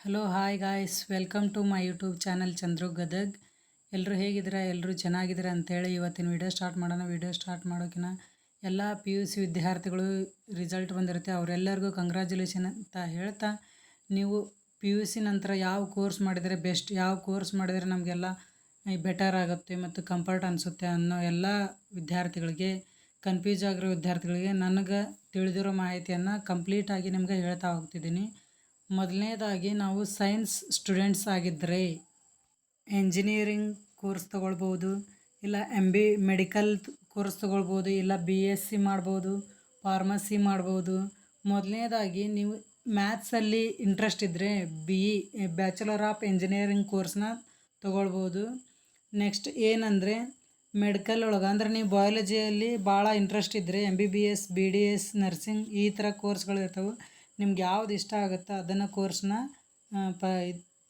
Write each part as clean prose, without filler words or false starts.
Hello hi guys, welcome to my YouTube channel Chandru Gadag. ಎಲ್ಲರೂ ಹೇಗಿದ್ದೀರಾ? ಎಲ್ಲರೂ ಚೆನ್ನಾಗಿದ್ದೀರಾ ಅಂತೇಳಿ ಇವತ್ತಿನ ವಿಡಿಯೋ ಸ್ಟಾರ್ಟ್ ಮಾಡೋಣ. ವಿಡಿಯೋ ಸ್ಟಾರ್ಟ್ ಮಾಡೋಕ್ಕಿಂತ ಎಲ್ಲ PUC ವಿದ್ಯಾರ್ಥಿಗಳು ರಿಸಲ್ಟ್ ಬಂದಿರುತ್ತೆ, ಅವರೆಲ್ಲರಿಗೂ ಕಂಗ್ರ್ಯಾಚುಲೇಷನ್ ಅಂತ ಹೇಳ್ತಾ, ನೀವು PUC ನಂತರ ಯಾವ ಕೋರ್ಸ್ ಮಾಡಿದರೆ ಬೆಸ್ಟ್, ಯಾವ ಕೋರ್ಸ್ ಮಾಡಿದರೆ ನಮಗೆಲ್ಲ ಬೆಟರ್ ಆಗುತ್ತೆ ಮತ್ತು ಕಂಫರ್ಟ್ ಅನಿಸುತ್ತೆ ಅನ್ನೋ ಎಲ್ಲ ವಿದ್ಯಾರ್ಥಿಗಳಿಗೆ, ಕನ್ಫ್ಯೂಸ್ ಆಗಿರೋ ವಿದ್ಯಾರ್ಥಿಗಳಿಗೆ ನನಗೆ ತಿಳಿದಿರೋ ಮಾಹಿತಿಯನ್ನು ಕಂಪ್ಲೀಟಾಗಿ ನಿಮಗೆ ಹೇಳ್ತಾ ಹೋಗ್ತಿದ್ದೀನಿ. ಮೊದಲನೇದಾಗಿ ನಾವು ಸೈನ್ಸ್ ಸ್ಟೂಡೆಂಟ್ಸ್ ಆಗಿದ್ದರೆ ಎಂಜಿನಿಯರಿಂಗ್ ಕೋರ್ಸ್ ತೊಗೊಳ್ಬೋದು, ಇಲ್ಲ ಮೆಡಿಕಲ್ ಕೋರ್ಸ್ ತೊಗೊಳ್ಬೋದು, ಇಲ್ಲ BSc ಮಾಡ್ಬೋದು, ಫಾರ್ಮಸಿ ಮಾಡ್ಬೋದು. ಮೊದಲನೇದಾಗಿ ನೀವು ಮ್ಯಾಥ್ಸಲ್ಲಿ ಇಂಟ್ರೆಸ್ಟ್ ಇದ್ದರೆ ಬ್ಯಾಚುಲರ್ ಆಫ್ ಎಂಜಿನಿಯರಿಂಗ್ ಕೋರ್ಸ್ನ ತೊಗೊಳ್ಬೋದು. ನೆಕ್ಸ್ಟ್ ಏನಂದರೆ ಮೆಡಿಕಲ್ ಒಳಗೆ ಅಂದರೆ ನೀವು ಬಯಾಲಜಿಯಲ್ಲಿ ಭಾಳ ಇಂಟ್ರೆಸ್ಟ್ ಇದ್ದರೆ MBBS, BDS, ನರ್ಸಿಂಗ್ ಈ ಥರ ಕೋರ್ಸ್ಗಳು ಇರ್ತವೆ. ನಿಮ್ಗೆ ಯಾವ್ದು ಇಷ್ಟ ಆಗುತ್ತೋ ಅದನ್ನು ಕೋರ್ಸ್ನ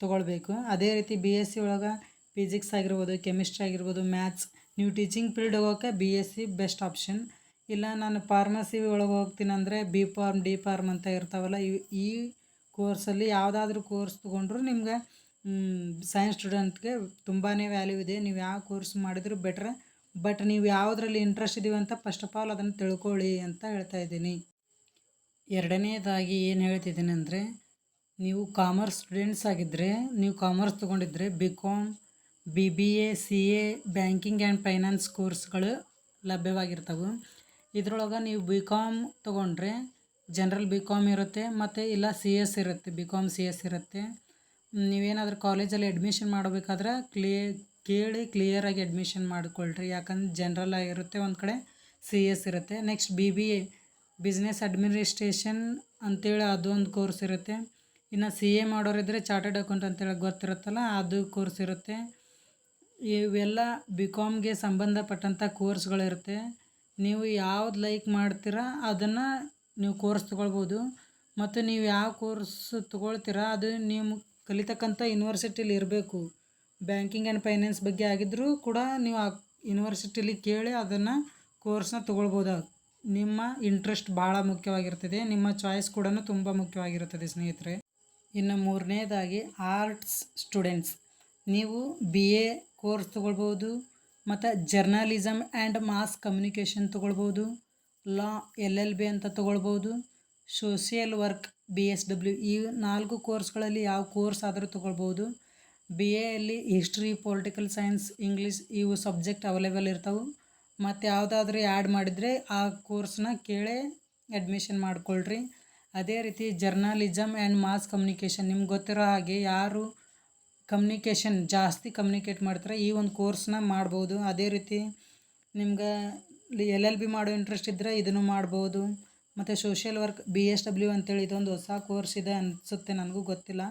ತೊಗೊಳ್ಬೇಕು. ಅದೇ ರೀತಿ BSc ಒಳಗೆ ಫಿಸಿಕ್ಸ್ ಆಗಿರ್ಬೋದು, ಕೆಮಿಸ್ಟ್ರಿ ಆಗಿರ್ಬೋದು, ಮ್ಯಾಥ್ಸ್. ನೀವು ಟೀಚಿಂಗ್ ಫೀಲ್ಡ್ ಹೋಗೋಕ್ಕೆ BSc ಬೆಸ್ಟ್ ಆಪ್ಷನ್. ಇಲ್ಲ ನಾನು ಫಾರ್ಮಸಿ ಒಳಗೆ ಹೋಗ್ತೀನಿ ಅಂದರೆ B.Pharm, D.Pharm ಅಂತ ಇರ್ತಾವಲ್ಲ, ಈ ಕೋರ್ಸಲ್ಲಿ ಯಾವುದಾದ್ರೂ ಕೋರ್ಸ್ ತೊಗೊಂಡ್ರು ನಿಮ್ಗೆ ಸೈನ್ಸ್ ಸ್ಟೂಡೆಂಟ್ಗೆ ತುಂಬಾ ವ್ಯಾಲ್ಯೂ ಇದೆ. ನೀವು ಯಾವ ಕೋರ್ಸ್ ಮಾಡಿದ್ರು ಬೆಟ್ರೆ. ಬಟ್ ನೀವು ಯಾವುದ್ರಲ್ಲಿ ಇಂಟ್ರೆಸ್ಟ್ ಇದೀವಿ ಅಂತ ಫಸ್ಟ್ ಆಫ್ ಆಲ್ ಅದನ್ನು ತಿಳ್ಕೊಳ್ಳಿ ಅಂತ ಹೇಳ್ತಾ ಇದ್ದೀನಿ. ಎರಡನೇದಾಗಿ ಏನು ಹೇಳ್ತಿದ್ದೀನಿ ಅಂದರೆ, ನೀವು ಕಾಮರ್ಸ್ ಸ್ಟೂಡೆಂಟ್ಸ್ ಆಗಿದ್ದರೆ, ನೀವು ಕಾಮರ್ಸ್ ತೊಗೊಂಡಿದ್ರೆ BCom, BBA, CA, banking and finance ಕೋರ್ಸ್ಗಳು ಲಭ್ಯವಾಗಿರ್ತವೆ. ಇದರೊಳಗೆ ನೀವು BCom ತೊಗೊಂಡ್ರೆ ಜನರಲ್ BCom ಇರುತ್ತೆ, ಮತ್ತು ಇಲ್ಲ CS ಇರುತ್ತೆ, BCom CS ಇರುತ್ತೆ. ನೀವೇನಾದರೂ ಕಾಲೇಜಲ್ಲಿ ಅಡ್ಮಿಷನ್ ಮಾಡಬೇಕಾದ್ರೆ ಕೇಳಿ ಕ್ಲಿಯರಾಗಿ ಅಡ್ಮಿಷನ್ ಮಾಡಿಕೊಳ್ರಿ. ಯಾಕಂದ್ರೆ ಜನರಲ್ ಆಗಿರುತ್ತೆ, ಒಂದು ಕಡೆ CS ಇರುತ್ತೆ. ನೆಕ್ಸ್ಟ್ BBA ಬಿಸ್ನೆಸ್ ಅಡ್ಮಿನಿಸ್ಟ್ರೇಷನ್ ಅಂತೇಳಿ ಅದೊಂದು ಕೋರ್ಸ್ ಇರುತ್ತೆ. ಇನ್ನು CA ಮಾಡೋರಿದ್ದರೆ ಚಾರ್ಟರ್ಡ್ ಅಕೌಂಟ್ ಅಂತೇಳಿ ಗೊತ್ತಿರುತ್ತಲ್ಲ, ಅದು ಕೋರ್ಸ್ ಇರುತ್ತೆ. ಇವೆಲ್ಲ BComಗೆ ಸಂಬಂಧಪಟ್ಟಂಥ ಕೋರ್ಸ್ಗಳಿರುತ್ತೆ. ನೀವು ಯಾವ್ದು ಲೈಕ್ ಮಾಡ್ತೀರಾ ಅದನ್ನು ನೀವು ಕೋರ್ಸ್ ತೊಗೊಳ್ಬೋದು. ಮತ್ತು ನೀವು ಯಾವ ಕೋರ್ಸ್ ತೊಗೊಳ್ತೀರಾ ಅದು ನೀವು ಕಲಿತಕ್ಕಂಥ ಯೂನಿವರ್ಸಿಟಿಲಿ ಇರಬೇಕು. ಬ್ಯಾಂಕಿಂಗ್ ಆ್ಯಂಡ್ ಫೈನಾನ್ಸ್ ಬಗ್ಗೆ ಆಗಿದ್ದರೂ ಕೂಡ ನೀವು ಆ ಯೂನಿವರ್ಸಿಟಿಲಿ ಕೇಳಿ ಅದನ್ನು ಕೋರ್ಸ್ನ ತೊಗೊಳ್ಬೋದು. ನಿಮ್ಮ ಇಂಟ್ರೆಸ್ಟ್ ಭಾಳ ಮುಖ್ಯವಾಗಿರ್ತದೆ, ನಿಮ್ಮ ಚಾಯ್ಸ್ ಕೂಡ ತುಂಬ ಮುಖ್ಯವಾಗಿರುತ್ತದೆ ಸ್ನೇಹಿತರೆ. ಇನ್ನು ಮೂರನೇದಾಗಿ ಆರ್ಟ್ಸ್ ಸ್ಟೂಡೆಂಟ್ಸ್, ನೀವು BA ಕೋರ್ಸ್ ತೊಗೊಳ್ಬೋದು, ಮತ್ತು ಜರ್ನಲಿಸಮ್ ಆ್ಯಂಡ್ ಮಾಸ್ ಕಮ್ಯುನಿಕೇಷನ್ ತೊಗೊಳ್ಬೋದು, ಲಾ LLB ಅಂತ ತೊಗೊಳ್ಬೋದು, ಸೋಷಿಯಲ್ ವರ್ಕ್ BSW. ಈ 4 ಕೋರ್ಸ್ಗಳಲ್ಲಿ ಯಾವ ಕೋರ್ಸ್ ಆದರೂ ತೊಗೊಳ್ಬೋದು. BAಯಲ್ಲಿ ಹಿಸ್ಟ್ರಿ, ಪೊಲಿಟಿಕಲ್ ಸೈನ್ಸ್, ಇಂಗ್ಲೀಷ್ ಇವು ಸಬ್ಜೆಕ್ಟ್ ಅವೈಲೇಬಲ್ ಇರ್ತವೆ. ಮತ್ತು ಯಾವುದಾದ್ರೂ ಆ್ಯಡ್ ಮಾಡಿದರೆ ಆ ಕೋರ್ಸ್ನ ಕೇಳೇ ಅಡ್ಮಿಷನ್ ಮಾಡಿಕೊಳ್ರಿ. ಅದೇ ರೀತಿ ಜರ್ನಲಿಸಮ್ ಆ್ಯಂಡ್ ಮಾಸ್ ಕಮ್ಯುನಿಕೇಷನ್, ನಿಮ್ಗೆ ಗೊತ್ತಿರೋ ಹಾಗೆ ಯಾರು ಕಮ್ಯುನಿಕೇಷನ್ ಜಾಸ್ತಿ ಕಮ್ಯುನಿಕೇಟ್ ಮಾಡ್ತಾರೆ ಈ ಒಂದು ಕೋರ್ಸ್ನ ಮಾಡ್ಬೋದು. ಅದೇ ರೀತಿ ನಿಮ್ಗೆ LLB ಮಾಡೋ ಇಂಟ್ರೆಸ್ಟ್ ಇದ್ದರೆ ಇದನ್ನು ಮಾಡ್ಬೋದು. ಮತ್ತು ಸೋಷಿಯಲ್ ವರ್ಕ್ BSW ಅಂತೇಳಿ ಇದೊಂದು ಹೊಸ ಕೋರ್ಸ್ ಇದೆ ಅನಿಸುತ್ತೆ, ನನಗೂ ಗೊತ್ತಿಲ್ಲ.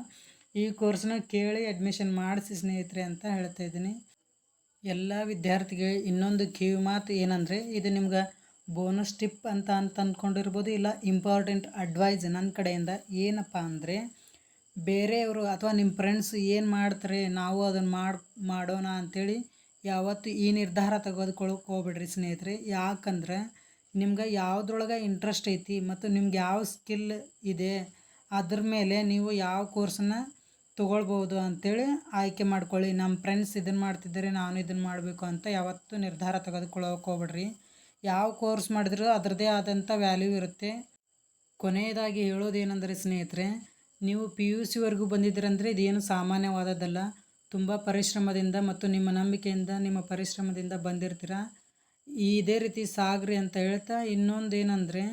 ಈ ಕೋರ್ಸ್ನ ಕೇಳಿ ಅಡ್ಮಿಷನ್ ಮಾಡಿಸಿ ಸ್ನೇಹಿತರೆ ಅಂತ ಹೇಳ್ತಾ ಇದ್ದೀನಿ. ಎಲ್ಲ ವಿದ್ಯಾರ್ಥಿಗೆ ಇನ್ನೊಂದು ಕಿವಿ ಮಾತು ಏನಂದರೆ, ಇದು ನಿಮ್ಗೆ ಬೋನಸ್ ಟಿಪ್ ಅಂತ ಅಂದ್ಕೊಂಡಿರ್ಬೋದು, ಇಲ್ಲ ಇಂಪಾರ್ಟೆಂಟ್ ಅಡ್ವೈಸ್ ನನ್ನ ಕಡೆಯಿಂದ. ಏನಪ್ಪ ಅಂದರೆ, ಬೇರೆಯವರು ಅಥವಾ ನಿಮ್ಮ ಫ್ರೆಂಡ್ಸ್ ಏನು ಮಾಡ್ತಾರೆ ನಾವು ಅದನ್ನು ಮಾಡೋಣ ಅಂಥೇಳಿ ಯಾವತ್ತು ಈ ನಿರ್ಧಾರ ತೆಗೆದುಕೊಳ್ಳೋಕೆ ಹೋಗ್ಬೇಡ್ರಿ ಸ್ನೇಹಿತರೆ. ಯಾಕಂದ್ರೆ ನಿಮ್ಗೆ ಯಾವುದ್ರೊಳಗೆ ಇಂಟ್ರೆಸ್ಟ್ ಐತಿ ಮತ್ತು ನಿಮ್ಗೆ ಯಾವ ಸ್ಕಿಲ್ ಇದೆ ಅದ್ರ ಮೇಲೆ ನೀವು ಯಾವ ಕೋರ್ಸನ್ನು ತೊಗೊಳ್ಬೋದು ಅಂಥೇಳಿ ಆಯ್ಕೆ ಮಾಡ್ಕೊಳ್ಳಿ. ನಮ್ಮ ಫ್ರೆಂಡ್ಸ್ ಇದನ್ನು ಮಾಡ್ತಿದ್ದಾರೆ ನಾನು ಇದನ್ನು ಮಾಡಬೇಕು ಅಂತ ಯಾವತ್ತೂ ನಿರ್ಧಾರ ತೆಗೆದುಕೊಳ್ಳೋಕೆ ಹೋಗ್ಬೇಡ್ರಿ. ಯಾವ ಕೋರ್ಸ್ ಮಾಡಿದ್ರೂ ಅದರದ್ದೇ ಆದಂಥ ವ್ಯಾಲ್ಯೂ ಇರುತ್ತೆ. ಕೊನೆಯದಾಗಿ ಹೇಳೋದೇನೆಂದರೆ ಸ್ನೇಹಿತರೆ, ನೀವು PUCವರೆಗೂ ಬಂದಿದ್ದೀರಂದರೆ ಇದೇನು ಸಾಮಾನ್ಯವಾದದ್ದಲ್ಲ. ತುಂಬ ಪರಿಶ್ರಮದಿಂದ ಮತ್ತು ನಿಮ್ಮ ನಂಬಿಕೆಯಿಂದ, ನಿಮ್ಮ ಪರಿಶ್ರಮದಿಂದ ಬಂದಿರ್ತೀರ. ಇದೇ ರೀತಿ ಸಾಗ್ರಿ ಅಂತ ಹೇಳ್ತಾ, ಇನ್ನೊಂದೇನೆಂದರೆ,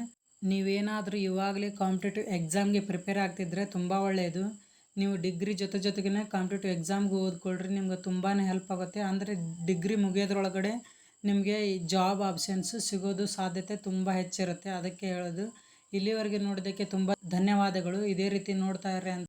ನೀವೇನಾದರೂ ಇವಾಗಲೇ ಕಾಂಪಿಟೇಟಿವ್ ಎಕ್ಸಾಮ್ಗೆ ಪ್ರಿಪೇರ್ ಆಗ್ತಿದ್ರೆ ತುಂಬ ಒಳ್ಳೆಯದು. ನೀವು ಡಿಗ್ರಿ ಜೊತೆಗೇ ಕಾಂಪಿಟೇಟಿವ್ ಎಕ್ಸಾಮ್ಗೆ ಓದ್ಕೊಳ್ರಿ, ನಿಮ್ಗೆ ತುಂಬಾ ಹೆಲ್ಪ್ ಆಗುತ್ತೆ. ಅಂದರೆ ಡಿಗ್ರಿ ಮುಗಿಯೋದ್ರೊಳಗಡೆ ನಿಮಗೆ ಈ ಜಾಬ್ ಆಪ್ಷನ್ಸ್ ಸಿಗೋದು ಸಾಧ್ಯತೆ ತುಂಬ ಹೆಚ್ಚಿರುತ್ತೆ. ಅದಕ್ಕೆ ಹೇಳೋದು. ಇಲ್ಲಿವರೆಗೆ ನೋಡೋದಕ್ಕೆ ತುಂಬ ಧನ್ಯವಾದಗಳು. ಇದೇ ರೀತಿ ನೋಡ್ತಾ ಇರ್ರಿ ಅಂತ